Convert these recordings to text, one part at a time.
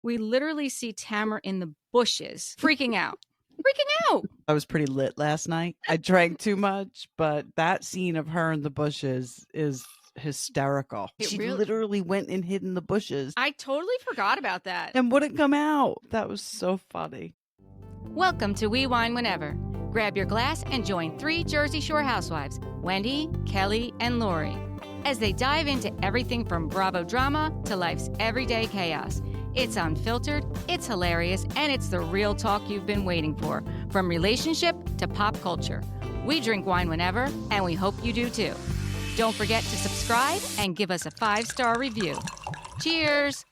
We literally see Tamra in the bushes, freaking out. Freaking out. I was pretty lit last night. I drank too much, but that scene of her in the bushes is hysterical. She literally went and hid in the bushes. I totally forgot about that. And wouldn't come out. That was so funny. Welcome to We Wine Whenever. Grab your glass and join 3 Jersey Shore housewives, Wendy, Kelly, and Lori, as they dive into everything from Bravo drama to life's everyday chaos. It's unfiltered, it's hilarious, and it's the real talk you've been waiting for, from relationship to pop culture. We drink wine whenever, and we hope you do too. Don't forget to subscribe and give us a 5-star review. Cheers!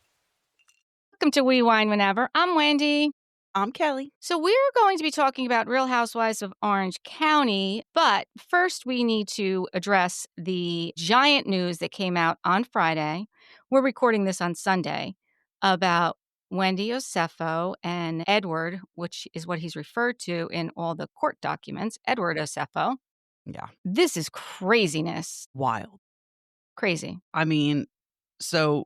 Welcome to We Wine Whenever. I'm Wendy. I'm Kelly. So we're going to be talking about Real Housewives of Orange County, but first we need to address the giant news that came out on Friday. We're recording this on Sunday about Wendy Osefo and Edward, which is what he's referred to in all the court documents, Edward Osefo. Yeah. This is craziness. Wild. Crazy. I mean, so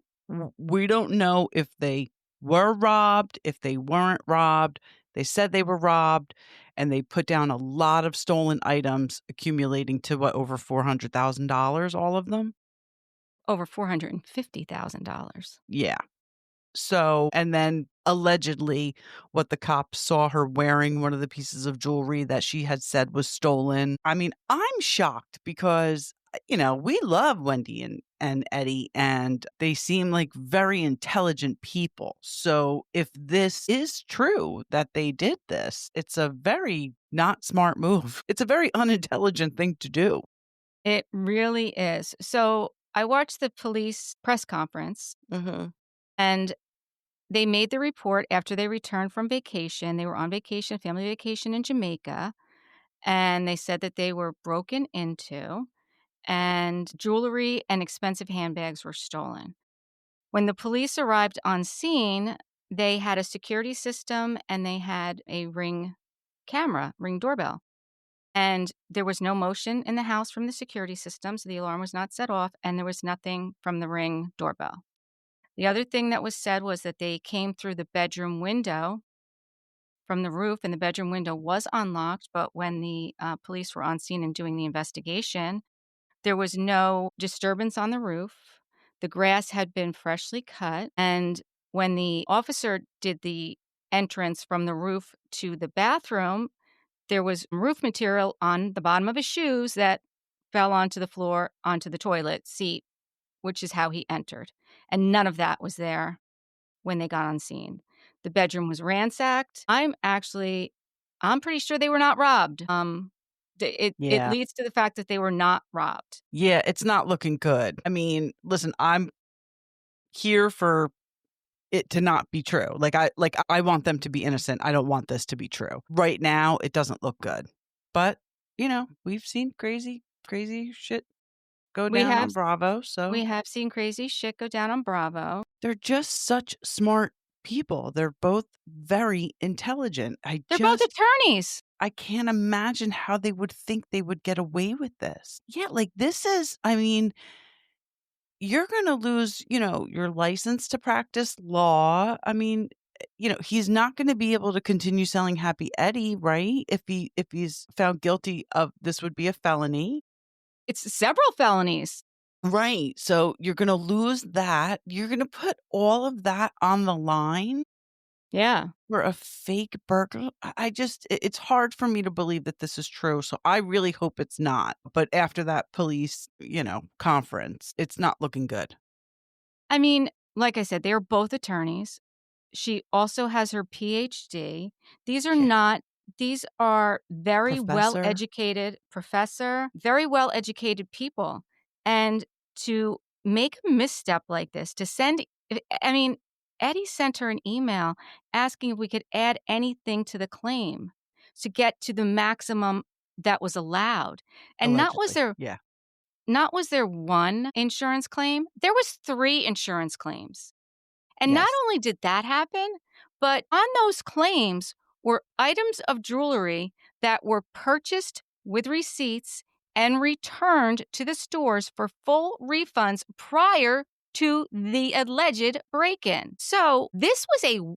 we don't know if they were robbed, if they weren't robbed. They said they were robbed, and they put down a lot of stolen items, accumulating to over $400,000, all of them? Over $450,000. Yeah. So, and then allegedly what the cops saw her wearing, one of the pieces of jewelry that she had said was stolen. I mean, I'm shocked because, you know, we love Wendy and Eddie, and they seem like very intelligent people. So if this is true that they did this, it's a very not smart move. It's a very unintelligent thing to do. It really is. So I watched the police press conference. And they made the report after they returned from vacation. They were on vacation, family vacation in Jamaica. And they said that they were broken into and jewelry and expensive handbags were stolen. When the police arrived on scene, they had a security system and they had a Ring doorbell. And there was no motion in the house from the security system, so the alarm was not set off, and there was nothing from the Ring doorbell. The other thing that was said was that they came through the bedroom window from the roof, and the bedroom window was unlocked. But when the police were on scene and doing the investigation, there was no disturbance on the roof. The grass had been freshly cut. And when the officer did the entrance from the roof to the bathroom, there was roof material on the bottom of his shoes that fell onto the floor, onto the toilet seat, which is how he entered. And none of that was there when they got on scene. The bedroom was ransacked. I'm pretty sure they were not robbed. It leads to the fact that they were not robbed. Yeah, it's not looking good. I mean, listen, I'm here for it to not be true. I want them to be innocent. I don't want this to be true. Right now, it doesn't look good. But, you know, we've seen crazy shit go down on Bravo. So we have seen crazy shit go down on Bravo. They're just such smart people. They're both very intelligent. They're both attorneys. I can't imagine how they would think they would get away with this. Yeah, like this is, I mean, you're going to lose, you know, your license to practice law. I mean, you know, he's not going to be able to continue selling Happy Eddie, right? If he's found guilty of, this would be a felony. It's several felonies. Right. So you're going to lose that. You're going to put all of that on the line. Yeah. For a fake burglar. It's hard for me to believe that this is true. So I really hope it's not. But after that police, you know, conference, it's not looking good. I mean, like I said, they are both attorneys. She also has her PhD. These are very well-educated very well-educated people. And to make a misstep like this, Eddie sent her an email asking if we could add anything to the claim to get to the maximum that was allowed. And Allegedly. not was there one insurance claim, there was 3 insurance claims. And not only did that happen, but on those claims were items of jewelry that were purchased with receipts and returned to the stores for full refunds prior to the alleged break-in. So this was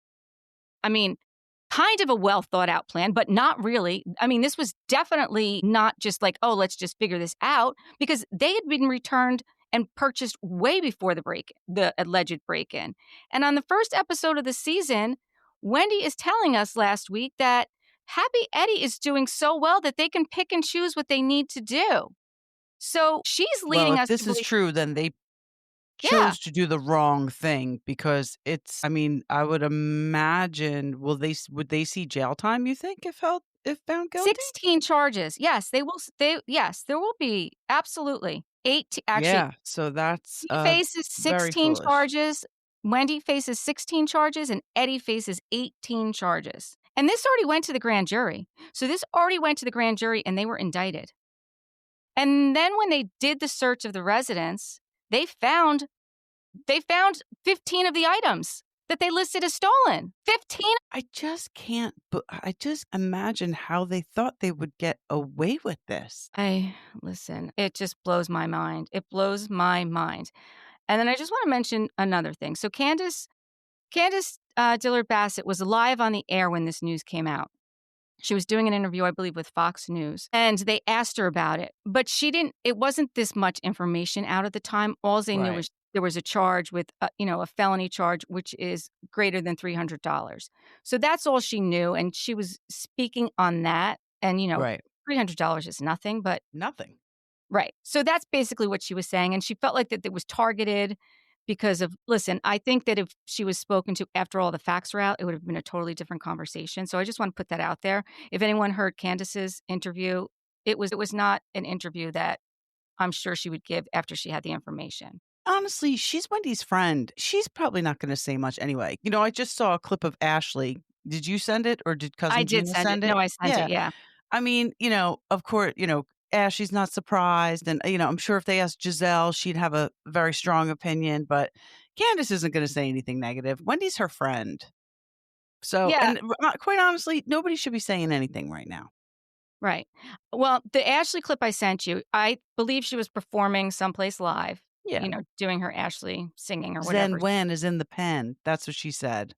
kind of a well thought out plan, but not really. I mean, this was definitely not just like, oh, let's just figure this out, because they had been returned and purchased way before the alleged break-in. And on the first episode of the season, Wendy is telling us last week that Happy Eddie is doing so well that they can pick and choose what they need to do. So she's Well, leading if us to this is believe, true, then they yeah, chose to do the wrong thing because I mean, I would imagine would they see jail time, you think, if found guilty? 16 charges. Yes, they will. Yes, there will be. Absolutely. Actually, Yeah, so that's, he faces very 16 foolish. charges. Wendy faces 16 charges and Eddie faces 18 charges. And this already went to the grand jury. So this already went to the grand jury and they were indicted. And then when they did the search of the residence, they found 15 of the items that they listed as stolen. 15. I just imagine how they thought they would get away with this. Listen, it just blows my mind. It blows my mind. And then I just want to mention another thing. So Candace Dillard Bassett was live on the air when this news came out. She was doing an interview, I believe, with Fox News, and they asked her about it. But it wasn't this much information out at the time. All they knew Right, was there was a charge with, a felony charge, which is greater than $300. So that's all she knew. And she was speaking on that. And, right. $300 is nothing, but Nothing. right. So that's basically what she was saying, and she felt like that it was targeted because of listen, I think that if she was spoken to after all the facts were out, it would have been a totally different conversation, so I just wanna put that out there. If anyone heard Candace's interview, it was not an interview that I'm sure she would give after she had the information. Honestly, she's Wendy's friend. She's probably not gonna say much anyway. You know, I just saw a clip of Ashley. Did you send it or did I cousin did Gina send it. send No, it? I sent it, Yeah. yeah. I mean, of course, Ashley's not surprised, and, I'm sure if they asked Giselle, she'd have a very strong opinion, but Candace isn't gonna say anything negative. Wendy's her friend. So Yeah, and quite honestly, nobody should be saying anything right now. right. Well, the Ashley clip I sent you, I believe she was performing someplace live, Yeah. doing her Ashley singing or Zen whatever. Wen is in the pen. That's what she said.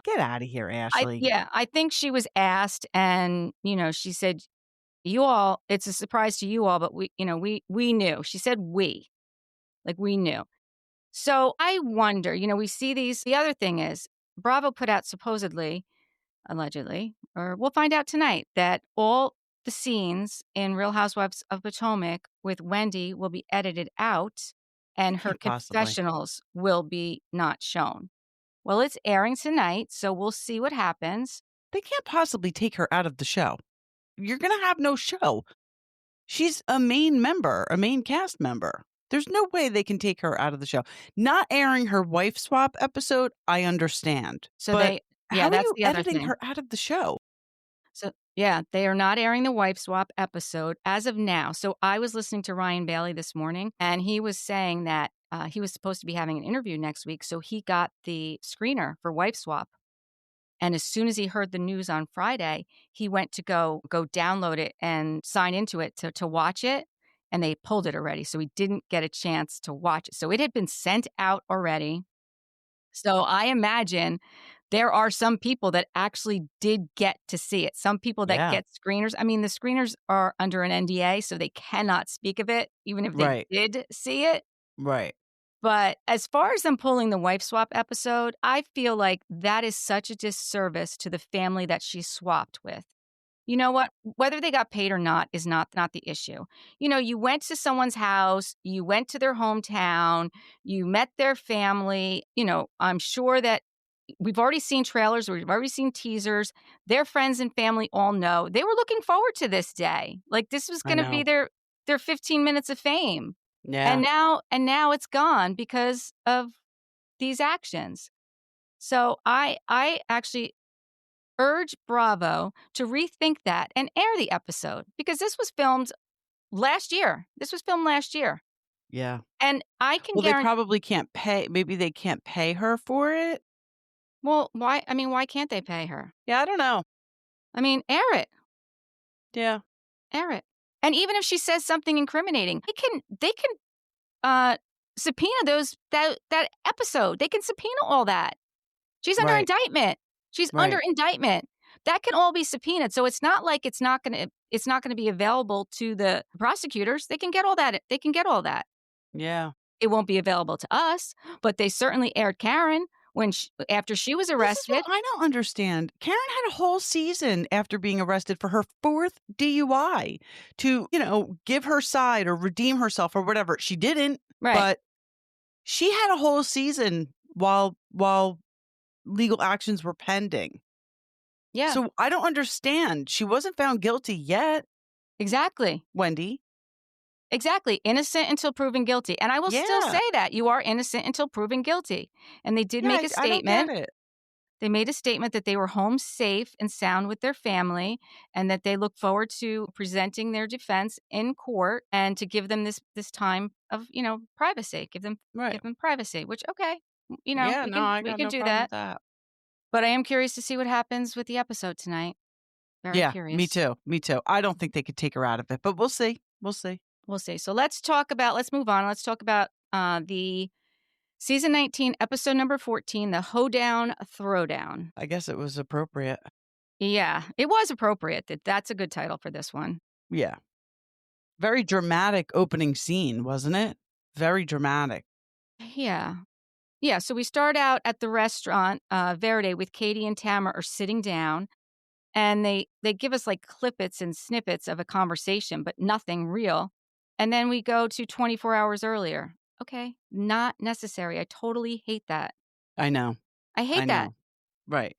Get out of here, Ashley. I think she was asked and, she said, "You all it's a surprise to you all, but we knew." She said, "We." Like, we knew. So, I wonder, we see the other thing is, Bravo put out supposedly, allegedly, or we'll find out tonight, that all the scenes in Real Housewives of Potomac with Wendy will be edited out, They and her can't possibly. confessionals will be not shown. Well, it's airing tonight, so we'll see what happens. They can't possibly take her out of the show. You're gonna have no show. She's a main member, a main cast member. There's no way they can take her out of the show. Not airing her wife swap episode, I understand. So But yeah, how are that's you the other editing thing. her out of the show? So, yeah, they are not airing the wife swap episode as of now. So, I was listening to Ryan Bailey this morning, and he was saying that he was supposed to be having an interview next week. So, he got the screener for wife swap. And as soon as he heard the news on Friday, he went to go download it and sign into it to watch it. And they pulled it already. So, he didn't get a chance to watch it. So, it had been sent out already. So I imagine there are some people that actually did get to see it. Some people that Yeah. get screeners. I mean, the screeners are under an NDA, so they cannot speak of it, even if they Right. did see it. Right. But as far as them pulling the wife swap episode, I feel like that is such a disservice to the family that she swapped with. You know what? Whether they got paid or not is not the issue. You went to someone's house, you went to their hometown, you met their family. I'm sure that we've already seen trailers, we've already seen teasers. Their friends and family all know. They were looking forward to this day. Like this was I going to be know. their 15 minutes of fame. Yeah. And now it's gone because of these actions. So I actually urge Bravo to rethink that and air the episode because this was filmed last year. This was filmed last year. Yeah. And I can Well, they guarantee, probably can't pay maybe they can't pay her for it? well, why can't they pay her? Yeah, I don't know. I mean, Yeah. air it. And even if she says something incriminating, they can subpoena that episode. They can subpoena all that. She's under Right. indictment. She's under Right. indictment. That can all be subpoenaed. So it's not like it's not gonna be available to the prosecutors. They can get all that. They can get all that. Yeah. It won't be available to us, but they certainly aired Karen after she was This is what arrested. I don't understand. Karen had a whole season after being arrested for her 4th DUI to, give her side or redeem herself or whatever. She didn't, Right. but she had a whole season while legal actions were pending. Yeah. So I don't understand. She wasn't found guilty yet, Exactly. Wendy. Exactly. Innocent until proven guilty. And I will still Yeah. say that. You are innocent until proven guilty. And they did Yeah, make a I don't get statement. it. They made a statement that they were home safe and sound with their family and that they look forward to presenting their defense in court and to give them this time of, privacy. Give them Right. privacy, which okay, Yeah, we no, can I we got can no do problem that. with that. But I am curious to see what happens with the episode tonight. Very Yeah, me curious. too. Me too. I don't think they could take her out of it, but we'll see. We'll see. We'll see. So let's move on. Let's talk about the season 19, episode number 14, the Hoedown Throwdown. I guess it was appropriate. Yeah, it was appropriate. That's a good title for this one. Yeah. Very dramatic opening scene, wasn't it? Very dramatic. Yeah. Yeah, so we start out at the restaurant, Verde, with Katie and Tamra are sitting down, and they give us, like, clippets and snippets of a conversation, but nothing real, and then we go to 24 hours earlier. Okay, not necessary. I totally hate that. I know. I I hate that. know. Right.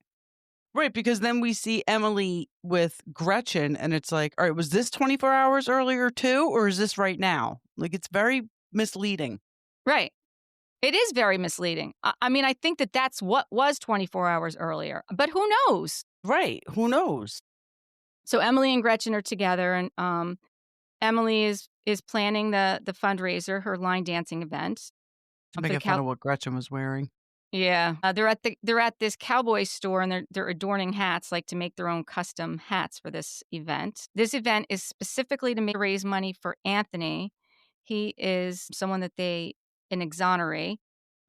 Right, because then we see Emily with Gretchen, and it's like, all right, was this 24 hours earlier too, or is this right now? Like, it's very misleading. Right. It is very misleading. I mean, I think that that's what was 24 hours earlier, but who knows? Right. Who knows? So Emily and Gretchen are together, and Emily is planning the fundraiser, her line dancing event. To For make the fun of what Gretchen was wearing. Yeah, they're at this cowboy store, and they're adorning hats, like, to make their own custom hats for this event. This event is specifically to raise money for Anthony. He is someone that they an exoneree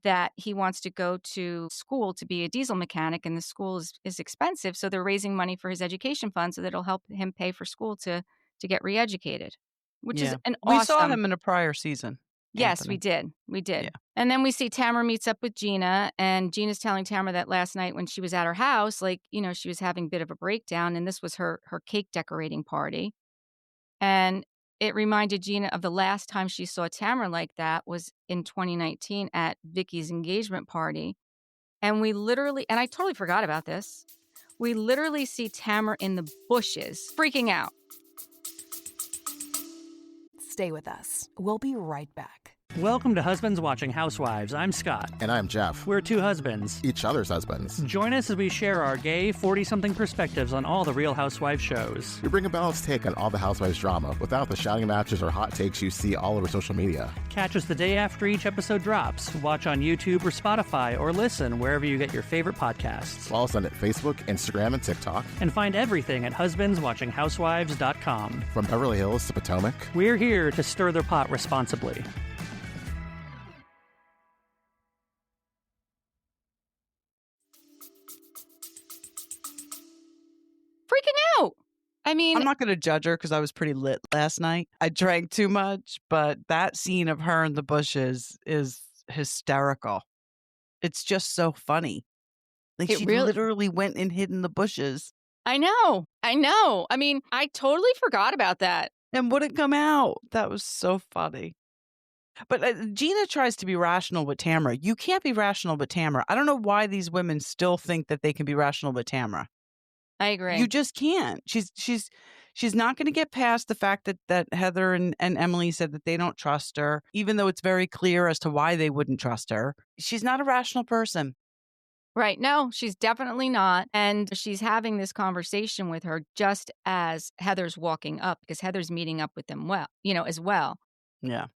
that he wants to go to school to be a diesel mechanic, and the school is expensive, so they're raising money for his education fund so that it'll help him pay for school to get reeducated, which is Yeah. an We saw awesome. him in a prior season, Yes, we Anthony. did. We Yeah. did. And then we see Tamra meets up with Gina, and Gina's telling Tamra that last night when she was at her house, like, she was having a bit of a breakdown, and this was her cake decorating party. And it reminded Gina of the last time she saw Tamra like that was in 2019 at Vicky's engagement party. And I totally forgot about this. We literally see Tamra in the bushes, freaking out. Stay with us. We'll be right back. Welcome to Husbands Watching Housewives. I'm Scott. And I'm Jeff. We're two husbands. Each other's husbands. Join us as we share our gay 40-something perspectives on all the Real Housewives shows. We bring a balanced take on all the Housewives drama without the shouting matches or hot takes you see all over social media. Catch us the day after each episode drops. Watch on YouTube or Spotify or listen wherever you get your favorite podcasts. Follow us on Facebook, Instagram, and TikTok. And find everything at husbandswatchinghousewives.com. From Beverly Hills to Potomac. We're here to stir their pot responsibly. Freaking out. I mean, I'm not going to judge her because I was pretty lit last night. I drank too much, but that scene of her in the bushes is hysterical. It's just so funny. Like, she literally went and hid in the bushes. I know. I mean, I totally forgot about that. And wouldn't come out. That was so funny. But Gina tries to be rational with Tamra. You can't be rational with Tamra. I don't know why these women still think that they can be rational with Tamra. I agree. You just can't. She's not going to get past the fact that Heather and Emily said that they don't trust her, even though it's very clear as to why they wouldn't trust her. She's not a rational person. Right. No, she's definitely not. And she's having this conversation with her just as Heather's walking up, because Heather's meeting up with them as well. Yeah.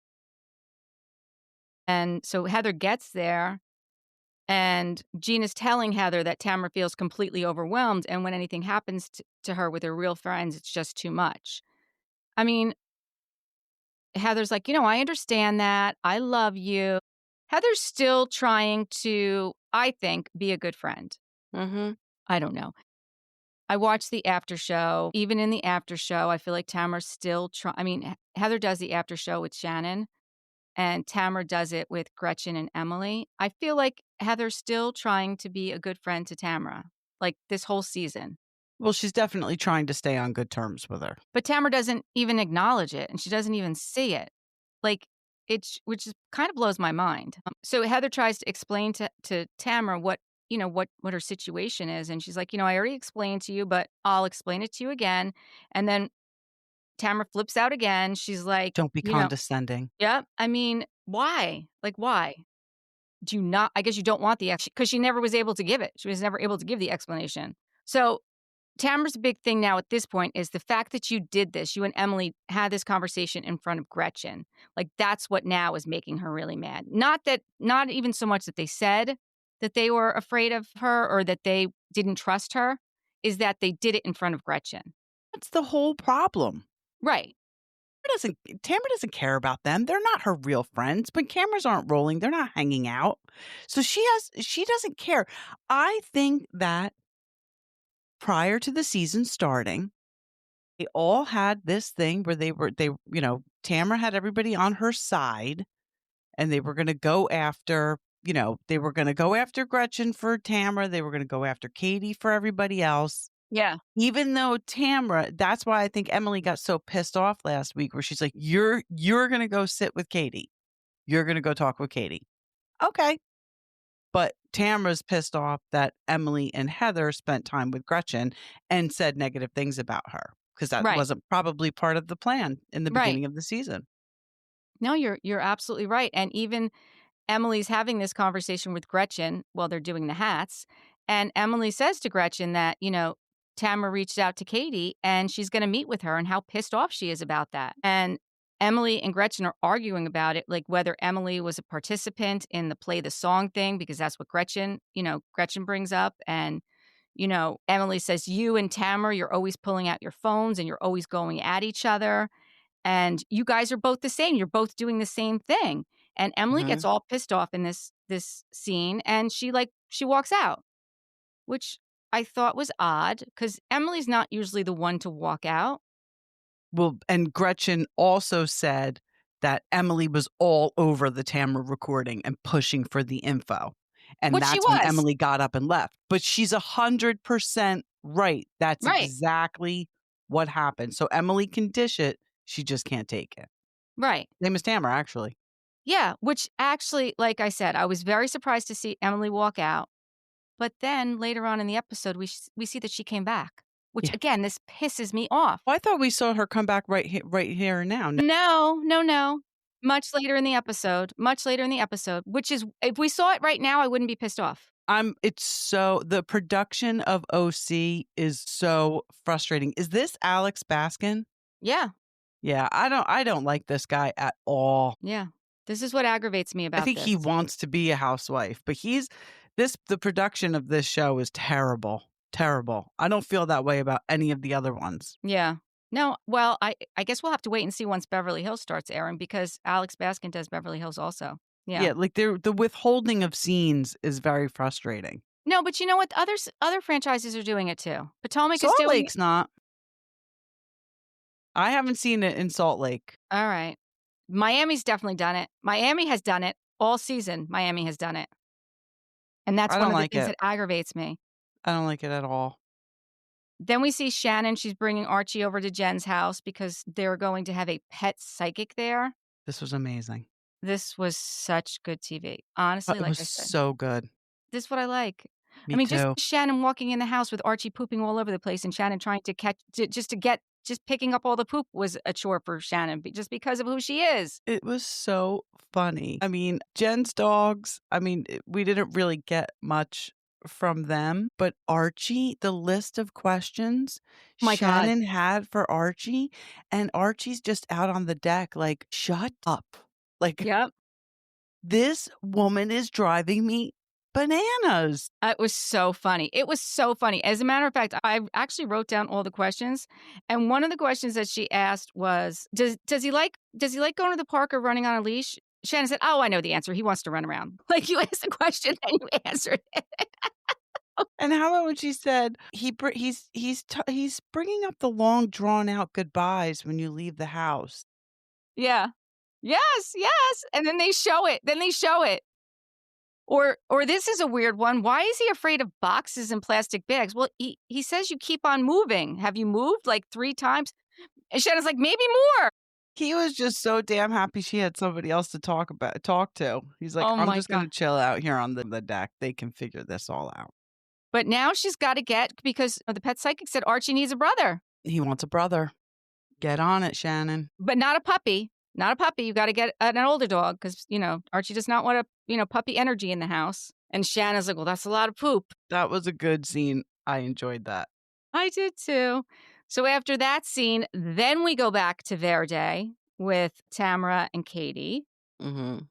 And so Heather gets there, and Gina's telling Heather that Tamra feels completely overwhelmed. And when anything happens to her with her real friends, it's just too much. I mean, Heather's like, I understand that. I love you. Heather's still trying to, I think, be a good friend. Mm-hmm. I don't know. I watched the after show. Even in the after show, I feel like Tamra's still trying. I mean, Heather does the after show with Shannon, and Tamra does it with Gretchen and Emily. I feel like Heather's still trying to be a good friend to Tamra, like this whole season. Well, she's definitely trying to stay on good terms with her. But Tamra doesn't even acknowledge it, and she doesn't even see it. Like, which is kind of blows my mind. So Heather tries to explain to Tamra what her situation is, and she's like, I already explained to you, but I'll explain it to you again. And then Tamra flips out again. She's like, Don't be condescending. Yeah. I mean, why? Like, why? Do you not? I guess you don't want the because she never was able to give it. She was never able to give the explanation. So Tamra's big thing now at this point is the fact that you did this. You and Emily had this conversation in front of Gretchen. Like, that's what now is making her really mad. Not even so much that they said that they were afraid of her or that they didn't trust her, is that they did it in front of Gretchen. That's the whole problem. Right. Tamra doesn't care about them. They're not her real friends. When cameras aren't rolling, they're not hanging out. So she doesn't care. I think that prior to the season starting, they all had this thing where Tamra had everybody on her side, and they were going to go after, Gretchen for Tamra. They were going to go after Katie for everybody else. Yeah. Even though Tamra, that's why I think Emily got so pissed off last week, where she's like, you're going to go sit with Katie. You're going to go talk with Katie. Okay. But Tamra's pissed off that Emily and Heather spent time with Gretchen and said negative things about her, because that wasn't probably part of the plan in the beginning of the season. No, you're absolutely right. And even Emily's having this conversation with Gretchen while they're doing the hats. And Emily says to Gretchen that, Tamra reached out to Katie and she's going to meet with her and how pissed off she is about that. And Emily and Gretchen are arguing about it, like whether Emily was a participant in the play the song thing, because that's what Gretchen brings up. And, Emily says, you and Tamra, you're always pulling out your phones and you're always going at each other. And you guys are both the same. You're both doing the same thing. And Emily gets all pissed off in this scene, and she walks out, which I thought was odd because Emily's not usually the one to walk out. Well, and Gretchen also said that Emily was all over the Tamra recording and pushing for the info. And that's when Emily got up and left. But she's 100% right. That's exactly what happened. So Emily can dish it. She just can't take it. Right. Same as Tamra, actually. Yeah, which actually, like I said, I was very surprised to see Emily walk out. But then later on in the episode, we see that she came back, which again, this pisses me off. Well, I thought we saw her come back right here and now. No. Much later in the episode, which is, if we saw it right now, I wouldn't be pissed off. The production of OC is so frustrating. Is this Alex Baskin? Yeah. Yeah, I don't like this guy at all. Yeah. This is what aggravates me about I think he wants to be a housewife, but the production of this show is terrible. Terrible. I don't feel that way about any of the other ones. Yeah. No, well, I guess we'll have to wait and see once Beverly Hills starts airing, because Alex Baskin does Beverly Hills also. Yeah. Yeah, like the withholding of scenes is very frustrating. No, but you know what? Other franchises are doing it too. Potomac Salt is doing Lake's not. I haven't seen it in Salt Lake. All right. Miami's definitely done it. Miami has done it all season. Miami has done it. And that's one of the things that aggravates me. I don't like it at all. Then we see Shannon. She's bringing Archie over to Jen's house because they're going to have a pet psychic there. This was amazing. This was such good TV. Honestly, like I said. So good. This is what I like. Me too. Just Shannon walking in the house with Archie pooping all over the place, and Shannon trying to just picking up all the poop was a chore for Shannon just because of who she is. It was so funny. I mean, Jen's dogs, we didn't really get much from them, but Archie, the list of questions Shannon had for Archie, and Archie's just out on the deck like, shut up. Like, yep. This woman is driving me bananas. It was so funny. It was so funny. As a matter of fact, I actually wrote down all the questions, and one of the questions that she asked was, "Does he like going to the park or running on a leash?" Shannon said, "Oh, I know the answer. He wants to run around." Like, you asked the question and you answered it. And how about when she said he's bringing up the long drawn out goodbyes when you leave the house. Yeah. Yes, yes, and then they show it. Or this is a weird one. Why is he afraid of boxes and plastic bags? Well, he says you keep on moving. Have you moved like 3 times? And Shannon's like, "Maybe more." He was just so damn happy she had somebody else to talk to. He's like, Oh "I'm my just gonna god. chill out here on the deck. They can figure this all out." But now she's gotta get because the pet psychic said Archie needs a brother, He wants a brother. Get on it, Shannon. but not a puppy. Not a puppy. You gotta get an older dog because, Archie does not want puppy energy in the house. And Shannon's like, "Well, that's a lot of poop." That was a good scene. I enjoyed that. I did too. So after that scene, then we go back to Verde with Tamra and Katie. Mhm.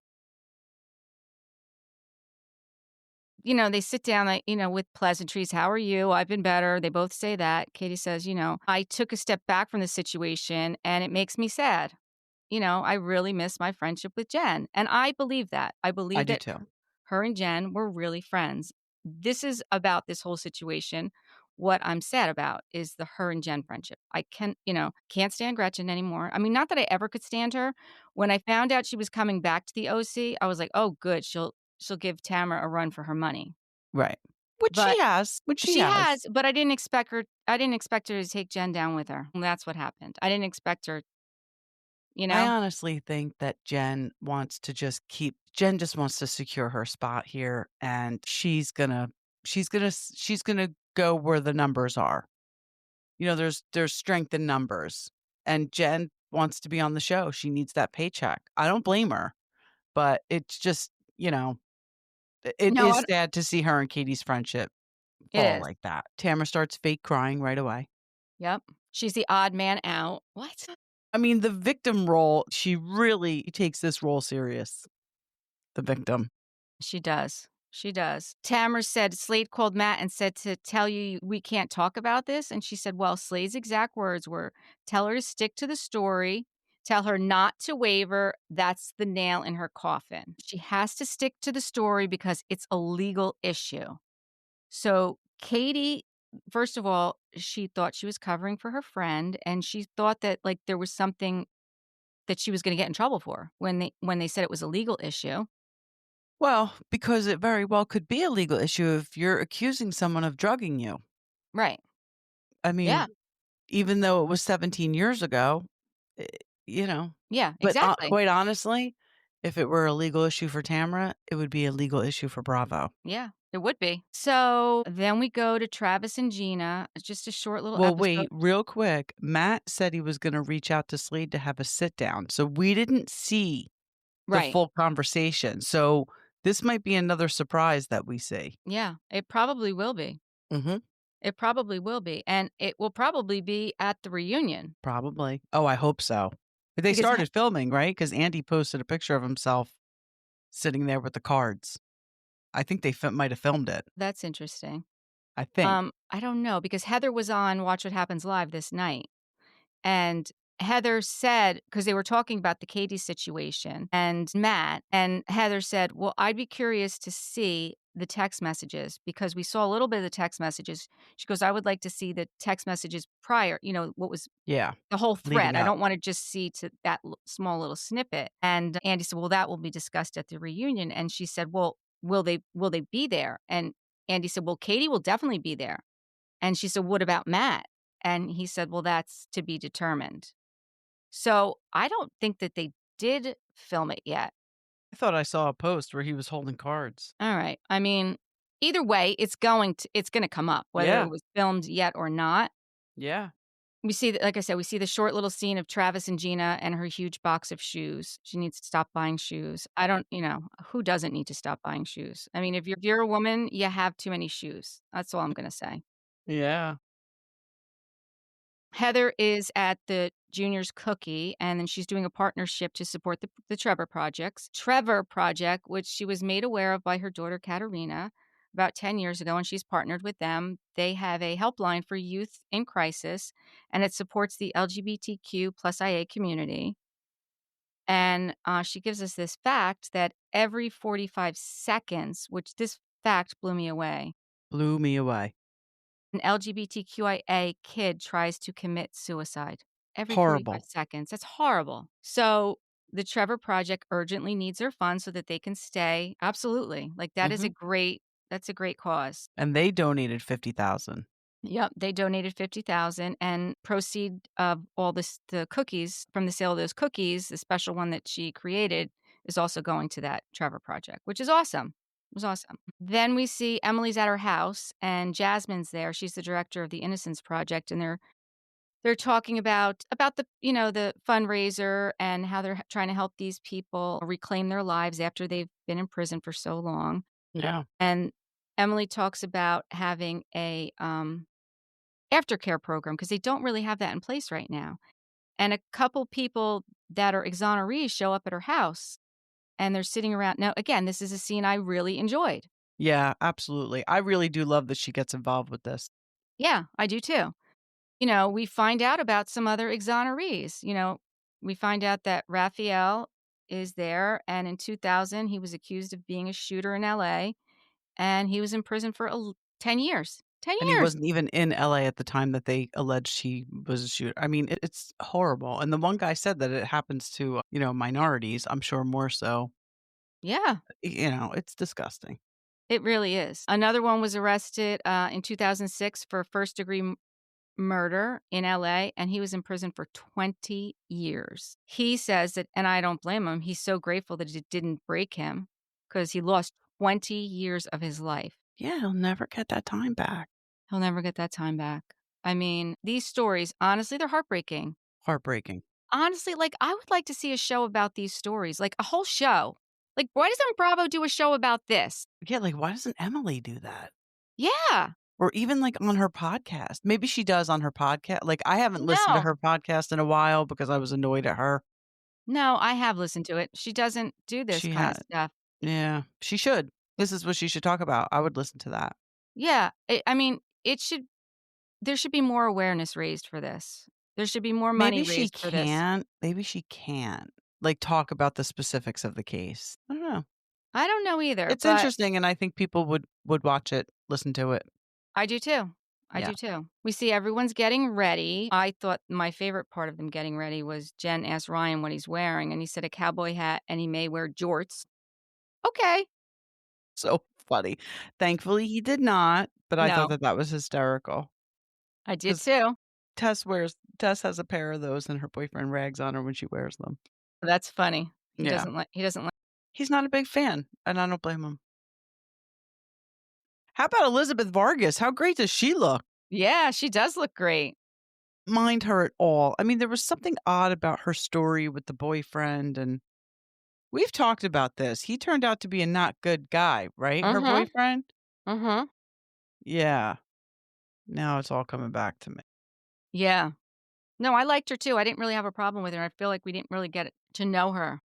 They sit down, like, with pleasantries. "How are you? I've been better." They both say that. Katie says, "I took a step back from the situation and it makes me sad. I really miss my friendship with Jen." And I believe that. I I believe do that too. her and Jen were really friends. This is about this whole situation. What I'm sad about is the her and Jen friendship. I can't stand Gretchen anymore. I mean, not that I ever could stand her. When I found out she was coming back to the OC, I was like, "Oh, good. She'll give Tamara a run for her money." Right. Which she But has. Which she she has. has, but I didn't expect her to take Jen down with her. And that's what happened. I didn't expect her, you I know? honestly think that Jen just wants to secure her spot here, and she's gonna go where the numbers are. There's strength in numbers, and Jen wants to be on the show. She needs that paycheck. I don't blame her, but it's just, it No, is sad to see her and Katie's friendship it fall is. like that. Tamara starts fake crying right away. Yep. She's the odd man out. What? I mean, the victim role, she really takes this role serious. The victim. She does. She does. Tamara said Slade called Matt and said to tell you we can't talk about this. And she said, well, Slade's exact words were, tell her to stick to the story, tell her not to waver. That's the nail in her coffin. She has to stick to the story because it's a legal issue. So Katie, first of all, she thought she was covering for her friend, and she thought that like there was something that she was going to get in trouble for when they said it was a legal issue. Well, because it very well could be a legal issue if you're accusing someone of drugging you. Right. I mean, Yeah. even though it was 17 years ago, eh, you know, Yeah, but exactly. quite honestly, if it were a legal issue for Tamara, it would be a legal issue for Bravo. Yeah, it would be. So then we go to Travis and Gina. It's just a short little Well, episode. wait, real quick. Matt said he was going to reach out to Slade to have a sit down. So we didn't see the Right. full conversation. So this might be another surprise that we see. Yeah, it probably will be. Mhm. It probably will be. And it will probably be at the reunion. Probably. Oh, I hope so. But they Because started filming, right? Because Andy posted a picture of himself sitting there with the cards. I think they might have filmed it. that's interesting. I think. I don't know because Heather was on Watch What Happens Live this night. And Heather said, because they were talking about the Katie situation and Matt, and Heather said, well, I'd be curious to see the text messages because we saw a little bit of the text messages. She goes, I would like to see the text messages prior, what was Yeah. the whole thread. Leading I up. don't want to just see to that small little snippet. And Andy said, well, that will be discussed at the reunion. And she said, well, will they be there? And Andy said, well, Katie will definitely be there. And she said, what about Matt? And he said, well, that's to be determined. So I don't think that they did film it yet. I thought I saw a post where he was holding cards. All right. I mean, either way, it's going to come up, whether Yeah. it was filmed yet or not. Yeah. We see, like I said, we see the short little scene of Travis and Gina and her huge box of shoes. She needs to stop buying shoes. I don't, who doesn't need to stop buying shoes? I mean, if you're a woman, you have too many shoes. That's all I'm going to say. Yeah. Heather is at the Jr.'s cookie, and then she's doing a partnership to support the Trevor Projects. Trevor Project, which she was made aware of by her daughter Katerina about 10 years ago, and she's partnered with them. They have a helpline for youth in crisis, and it supports the LGBTQ plus IA community. And she gives us this fact that every 45 seconds, which this fact blew me away, Blew me away. an LGBTQIA kid tries to commit suicide every 45 Horrible. seconds. That's horrible. So the Trevor Project urgently needs their funds so that they can stay. Absolutely. Like Mhm. that's a great cause. And they donated 50,000. Yep, they donated 50,000 and proceed of all the cookies from the sale of those cookies, the special one that she created is also going to that Trevor Project, which is awesome. It was awesome. Then we see Emily's at her house and Jasmine's there. She's the director of the Innocence Project, and they're talking about the fundraiser and how they're trying to help these people reclaim their lives after they've been in prison for so long. Yeah. And Emily talks about having a aftercare program because they don't really have that in place right now. And a couple people that are exonerees show up at her house and they're sitting around. Now, again, this is a scene I really enjoyed. Yeah, absolutely. I really do love that she gets involved with this. Yeah, I do too. We find out about some other exonerees. We find out that Raphael is there. And in 2000, he was accused of being a shooter in LA and he was in prison for 10 years. 10 And he years. wasn't even in LA at the time that they alleged he was a shooter. I mean, it's horrible. And the one guy said that it happens to, minorities, I'm sure more so. Yeah. It's disgusting. It really is. Another one was arrested in 2006 for first-degree murder in LA, and he was in prison for 20 years. He says that, and I don't blame him, he's so grateful that it didn't break him because he lost 20 years of his life. Yeah, he'll never get that time back. He'll never get that time back. I mean, these stories, honestly, they're heartbreaking. Heartbreaking. Honestly, I would like to see a show about these stories, like a whole show. Like, why doesn't Bravo do a show about this? Yeah, like, why doesn't Emily do that? Yeah. Or even, like, on her podcast. Maybe she does on her podcast. Like, I haven't listened to No. her podcast in a while because I was annoyed at her. No, I have listened to it. She doesn't do this She kind of had stuff. Yeah, she should. This is what she should talk about. I would listen to that. Yeah, I mean, there should be more awareness raised for this. There should be more money raised for this. Maybe she can't, like, talk about the specifics of the case. I don't know. I don't know either, It's but interesting, and I think people would watch it, listen to it. I do too. I Yeah. do too. We see everyone's getting ready. I thought my favorite part of them getting ready was Jen asked Ryan what he's wearing, and he said a cowboy hat, and he may wear jorts. Okay. So funny. Thankfully, he did not, but I thought No, that was hysterical. I did 'Cause too. Tess has a pair of those, and her boyfriend rags on her when she wears them. That's funny. Yeah. He doesn't like. He's not a big fan, and I don't blame him. How about Elizabeth Vargas? How great does she look? Yeah, she does look great. Mind her at all. I mean, there was something odd about her story with the boyfriend, and we've talked about this. He turned out to be a not good guy, right? Her Mhm. boyfriend? Mhm. Yeah. Now it's all coming back to me. Yeah. No, I liked her too. I didn't really have a problem with her. I feel like we didn't really get to know her.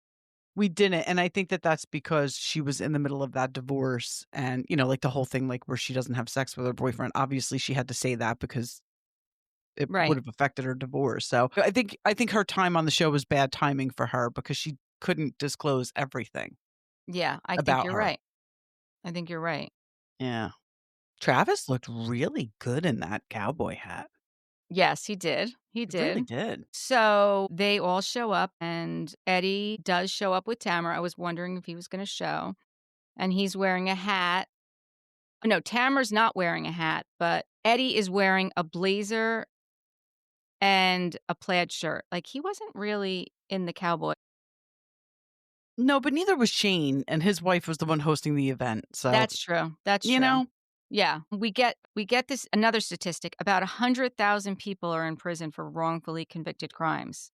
We didn't, and I think that that's because she was in the middle of that divorce and, like, the whole thing, like, where she doesn't have sex with her boyfriend. Obviously, she had to say that because it would Right. have affected her divorce. So, I think her time on the show was bad timing for her because she couldn't disclose everything Yeah, I think about you're her. right. I think you're right. Yeah. Travis looked really good in that cowboy hat. Yes, he did. He He really did. did. So they all show up, and Eddie does show up with Tamara. I was wondering if he was going to show, and he's wearing a hat. No, Tamara's not wearing a hat, but Eddie is wearing a blazer and a plaid shirt. Like, he wasn't really in the cowboy. No, but neither was Shane, and his wife was the one hosting the event. So, That's true. That's you true. know, Yeah, we get this another statistic. About 100,000 people are in prison for wrongfully convicted crimes.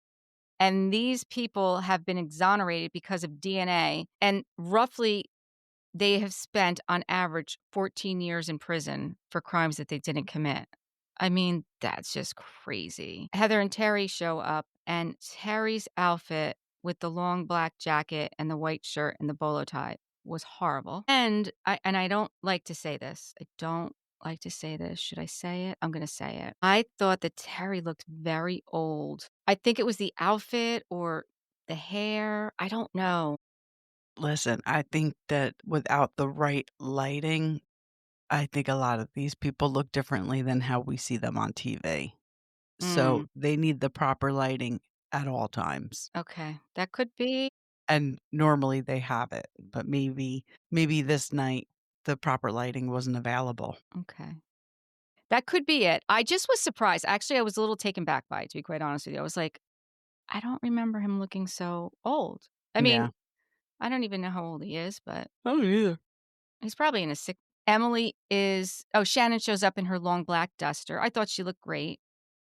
And these people have been exonerated because of DNA, and roughly they have spent on average 14 years in prison for crimes that they didn't commit. I mean, that's just crazy. Heather and Terry show up, and Terry's outfit with the long black jacket and the white shirt and the bolo tie was horrible. And I don't like to say this. I don't like to say this. Should I say it? I'm going to say it. I thought that Terry looked very old. I think it was the outfit or the hair. I don't know. Listen, I think that without the right lighting, I think a lot of these people look differently than how we see them on TV. So they need the proper lighting at all times. Okay. That could be. And normally they have it, but maybe this night the proper lighting wasn't available. Okay. That could be it. I just was surprised. Actually, I was a little taken back by it, to be quite honest with you. I was like, I don't remember him looking so old. I mean, Yeah. I don't even know how old he is, but I don't either. he's probably in his six. Emily is, Shannon shows up in her long black duster. I thought she looked great.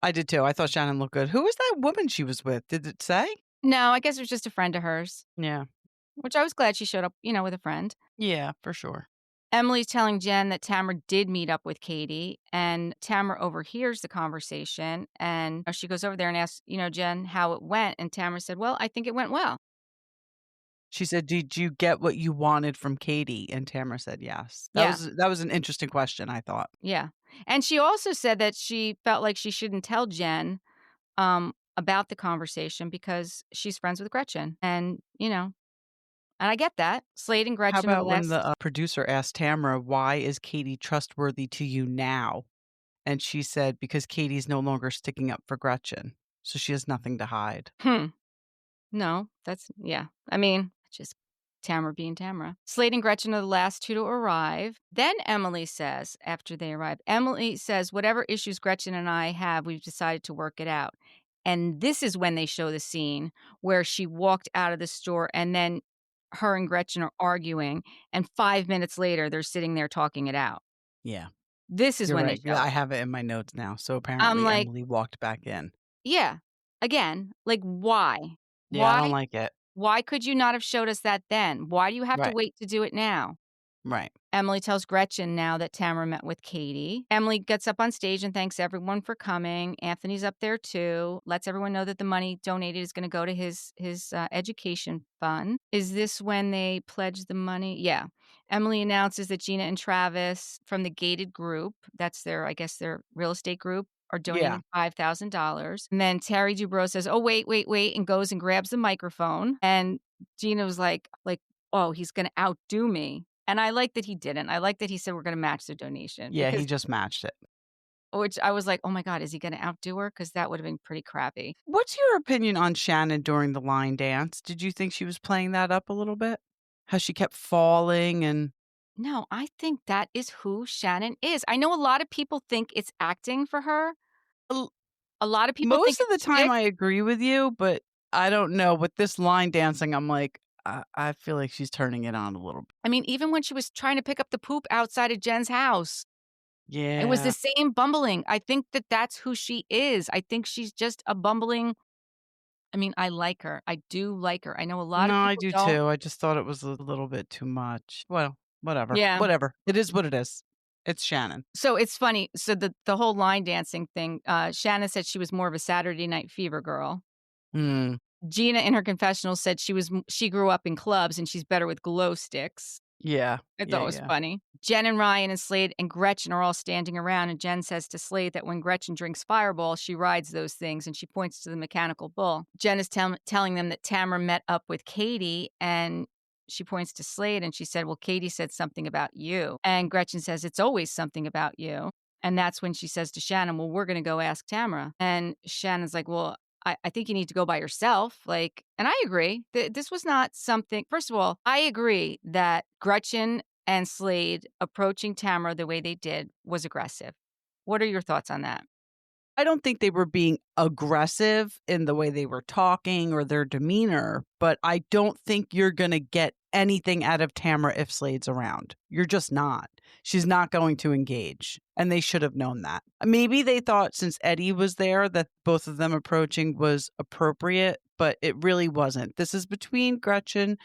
I did too. I thought Shannon looked good. Who was that woman she was with? Did it say? No, I guess it was just a friend of hers, Yeah. which I was glad she showed up, with a friend. Yeah, for sure. Emily's telling Jen that Tamra did meet up with Katie, and Tamra overhears the conversation, and she goes over there and asks, Jen, how it went, and Tamra said, well, I think it went well. She said, "Did you get what you wanted from Katie?" And Tamra said, "Yes." Yeah. That was an interesting question, I thought. Yeah. And she also said that she felt like she shouldn't tell Jen about the conversation because she's friends with Gretchen. And, and I get that. Slade and How Gretchen are the about when last. the producer asked Tamra, "Why is Katie trustworthy to you now?" And she said, "Because Katie's no longer sticking up for Gretchen, so she has nothing to hide." No, yeah. I mean, just Tamra being Tamra. Slade and Gretchen are the last two to arrive. Then Emily says, after they arrive, Emily says, whatever issues Gretchen and I have, we've decided to work it out. And this is when they show the scene where she walked out of the store and then her and Gretchen are arguing. And 5 minutes later, they're sitting there talking it out. Yeah. This is You're when right. they show I it. have it in my notes now. So I'm apparently like, Emily walked back in. yeah. Again, like, why? Yeah, I don't like it. Why could you not have showed us that then? Why do you have to Right. wait to do it now? Right. Emily tells Gretchen now that Tamra met with Katie. Emily gets up on stage and thanks everyone for coming. Anthony's up there too. Lets everyone know that the money donated is going to go to his education fund. Is this when they pledge the money? Yeah. Emily announces that Gina and Travis from the gated group, that's their real estate group, are donating $5,000. And then Terry Dubrow says, oh, wait, and goes and grabs the microphone. And Gina was like, oh, he's going to outdo me. And I like that he didn't. I like that he said we're going to match the donation. Yeah, he just matched it. Which I was like, oh my God, is he going to outdo her? Because that would have been pretty crappy. What's your opinion on Shannon during the line dance? Did you think she was playing that up a little bit? How she kept falling and... No, I think that is who Shannon is. I know a lot of people think it's acting for her. A lot of people Most think of the time I agree with you, but I don't know. With this line dancing, I'm like, I feel like she's turning it on a little bit. I mean, even when she was trying to pick up the poop outside of Jen's house. Yeah. It was the same bumbling. I think that that's who she is. I think she's just a bumbling. I mean, I like her. I do like her. I know a lot of people I do don't. too. I just thought it was a little bit too much. Well, whatever. Yeah. Whatever. It is what it is. It's Shannon. So it's funny. So the whole line dancing thing, Shannon said she was more of a Saturday Night Fever girl. Gina in her confessional said she grew up in clubs and she's better with glow sticks. Yeah. I thought it was funny. Jen and Ryan and Slade and Gretchen are all standing around, and Jen says to Slade that when Gretchen drinks Fireball, she rides those things, and she points to the mechanical bull. Jen is telling them that Tamra met up with Katie, and she points to Slade, and she said, well, Katie said something about you. And Gretchen says, it's always something about you. And that's when she says to Shannon, well, we're going to go ask Tamra. And Shannon's like, well, I think you need to go by yourself. And I agree. This was not something. First of all, I agree that Gretchen and Slade approaching Tamra the way they did was aggressive. What are your thoughts on that? I don't think they were being aggressive in the way they were talking or their demeanor, but I don't think you're going to get anything out of Tamra if Slade's around. You're just not. She's not going to engage, and they should have known that. Maybe they thought since Eddie was there that both of them approaching was appropriate, but it really wasn't. This is between Gretchen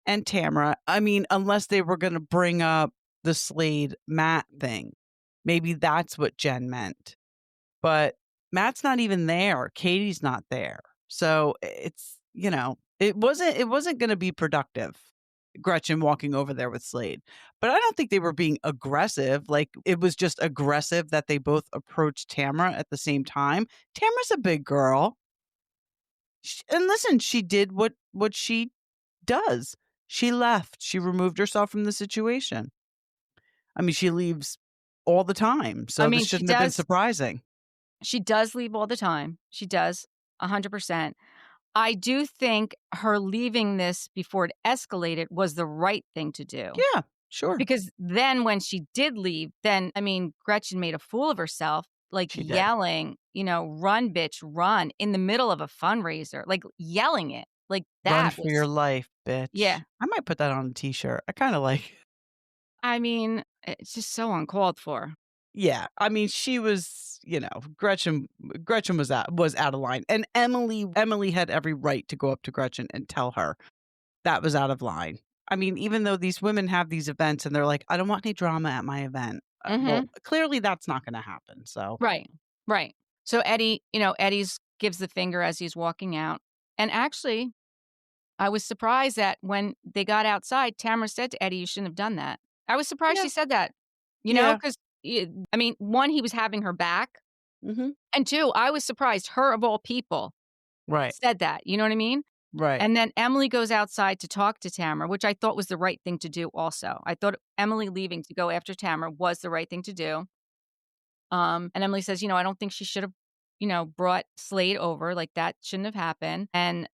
and Tamra. I mean, unless they were going to bring up the Slade Matt thing. Maybe that's what Jen meant. But Matt's not even there. Katie's not there. So it's, it wasn't going to be productive. Gretchen walking over there with Slade. But I don't think they were being aggressive. Like, it was just aggressive that they both approached Tamra at the same time. Tamra's a big girl. And listen, she did what she does. She left. She removed herself from the situation. I mean, she leaves all the time. So this shouldn't have been surprising. She does leave all the time. She does, 100%. I do think her leaving this before it escalated was the right thing to do. Yeah, sure. Because then when she did leave, then, I mean, Gretchen made a fool of herself, like yelling, run, bitch, run, in the middle of a fundraiser, like yelling it. Like that Run for your life, bitch. Yeah. I might put that on a t-shirt. I kind of like it. I mean, it's just so uncalled for. Yeah. I mean, she was, Gretchen was out of line. And Emily had every right to go up to Gretchen and tell her that was out of line. I mean, even though these women have these events and they're like, I don't want any drama at my event. Well, clearly that's not going to happen. So Right. So Eddie, gives the finger as he's walking out. And actually, I was surprised that when they got outside, Tamra said to Eddie, you shouldn't have done that. I was surprised she said that, because, I mean, one, he was having her back. Mm-hmm. And two, I was surprised her, of all people, said that. You know what I mean? Right. And then Emily goes outside to talk to Tamra, which I thought was the right thing to do also. I thought Emily leaving to go after Tamra was the right thing to do. And Emily says, I don't think she should have, brought Slade over. Like, that shouldn't have happened. And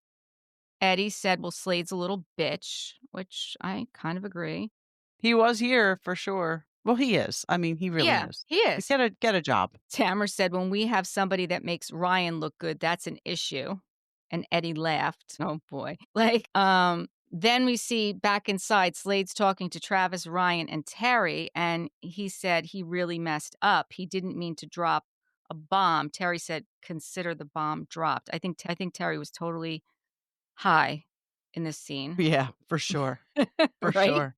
Eddie said, well, Slade's a little bitch, which I kind of agree. He was here for sure. Well, he is. I mean, he really is. He is. Get a job. Tamra said, when we have somebody that makes Ryan look good, that's an issue. And Eddie laughed. Oh, boy. Then we see back inside, Slade's talking to Travis, Ryan, and Terry, and he said he really messed up. He didn't mean to drop a bomb. Terry said, consider the bomb dropped. I think Terry was totally high in this scene. Yeah, for sure. For sure.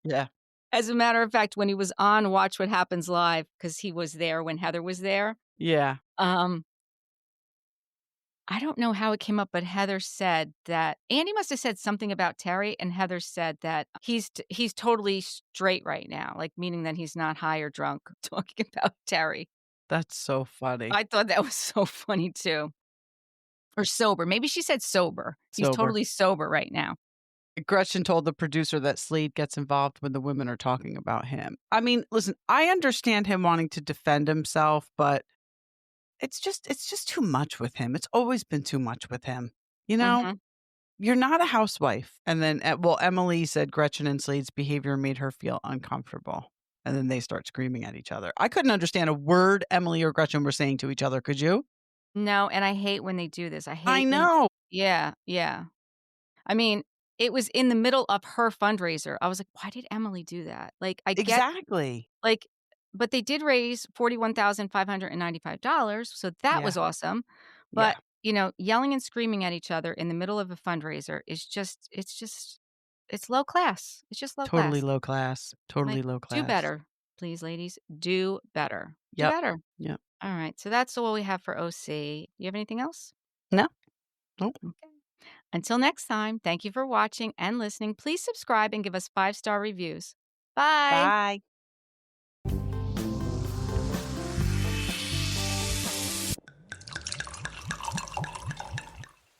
Yeah. As a matter of fact, when he was on Watch What Happens Live, because he was there when Heather was there. Yeah. I don't know how it came up, but Heather said that Andy must have said something about Terry, and Heather said that he's totally straight right now, like meaning that he's not high or drunk, talking about Terry. That's so funny. I thought that was so funny too. Or sober. Maybe she said sober. He's totally sober right now. Gretchen told the producer that Slade gets involved when the women are talking about him. I mean, listen, I understand him wanting to defend himself, but it's just too much with him. It's always been too much with him. You're not a housewife. And then, Emily said Gretchen and Slade's behavior made her feel uncomfortable. And then they start screaming at each other. I couldn't understand a word Emily or Gretchen were saying to each other. Could you? No, and I hate when they do this. I know. Yeah. I mean, it was in the middle of her fundraiser. I was like, why did Emily do that? Like, Exactly. But they did raise $41,595, so that was awesome. But, yelling and screaming at each other in the middle of a fundraiser is it's low class. It's just low class. Totally low class. Totally low class. Do better, please, ladies. Do better. Yep. Do better. Yeah. All right. So that's all we have for OC. You have anything else? No. Nope. Okay. Until next time, thank you for watching and listening. Please subscribe and give us 5-star reviews. Bye. Bye.